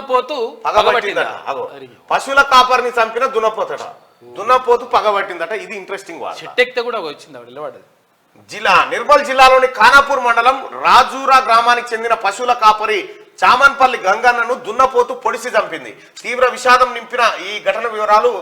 దున్నపోతు పగబట్టిందట. అగో పశువుల కాపరిని చంపిన దున్నపోతట. దున్నపోతు పగబట్టిందట. ఇది ఇంట్రెస్టింగ్ వార్త. చెట్టెక్కితే కూడా వచ్చింది ఆవిడ నిలబడ్డది. జిల్లా నిర్మల్ జిల్లాలోని ఖానాపూర్ మండలం రాజూరా గ్రామానికి చెందిన పశువుల కాపరి చామన్పల్లి గంగన్నను దున్నపోతు పొడిసి చంపింది. తీవ్ర విషాదం నింపిన ఈ ఘటన వివరాలు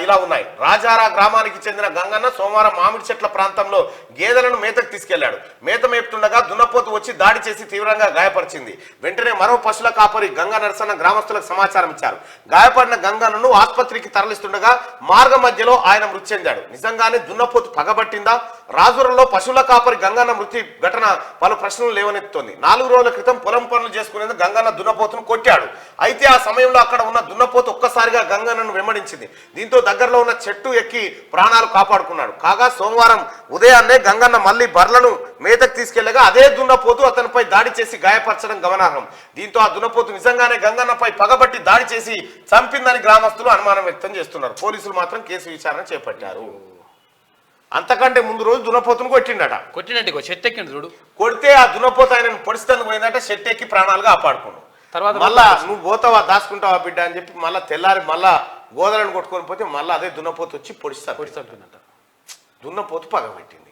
ఇలా ఉన్నాయి. రాజారా గ్రామానికి చెందిన గంగన్న సోమవారం మామిడి చెట్ల ప్రాంతంలో గేదెలను మేతకు తీసుకెళ్లాడు. మేత మేపుతుండగా దున్నపోతు వచ్చి దాడి చేసి తీవ్రంగా గాయపరిచింది. వెంటనే మరో పశువుల కాపరి గంగా నరసన్న గ్రామస్తులకు సమాచారం ఇచ్చారు. గాయపడిన గంగన్నను ఆసుపత్రికి తరలిస్తుండగా మార్గ మధ్యలో ఆయన మృతి చెందాడు. నిజంగానే దున్నపోతు పగబట్టిందా? రాజూరులో పశువుల కాపరి గంగన్న మృతి ఘటన పలు ప్రశ్నలు లేవనెత్తుతోంది. 4 రోజుల క్రితం పొలం పనులు చేసుకునేందుకు గంగన్న దున్నపోతును కొట్టాడు. అయితే ఆ సమయంలో అక్కడ ఉన్న దున్నపోతు ఒక్కసారిగా గంగన్నను వెంబడించింది. దీంతో దగ్గరలో ఉన్న చెట్టు ఎక్కి ప్రాణాలు కాపాడుకున్నాడు. కాగా సోమవారం ఉదయాన్నే గంగన్న మళ్లీ బర్లను మేతకు తీసుకెళ్లగా అదే దున్నపోతు అతనిపై దాడి చేసి గాయపరచడం గమనార్హం. దీంతో ఆ దున్నపోతు నిజంగానే గంగన్నపై పగబట్టి దాడి చేసి చంపిందని గ్రామస్తులు అనుమానం వ్యక్తం చేస్తున్నారు. పోలీసులు మాత్రం కేసు విచారణ చేపట్టారు. అంతకంటే ముందు రోజు దున్నపోతును కొట్టినట్టు చెట్టెక్కిండు చూడు. కొడితే ఆ దున్నపోతు ఆయన పొడిస్తాను పోయిందంటే చెట్టు ఎక్కి ప్రాణాలు కాపాడుకున్నాడు. తర్వాత మళ్ళా నువ్వు పోతావా దాచుకుంటావా బిడ్డ అని చెప్పి మళ్ళీ తెల్లారి మళ్ళా గోదలను కొట్టుకొని పోతే మళ్ళీ అదే దున్నపోతు వచ్చి పొడిస్తాను. పొడిస్తాడు దున్నపోతు పగబట్టింది.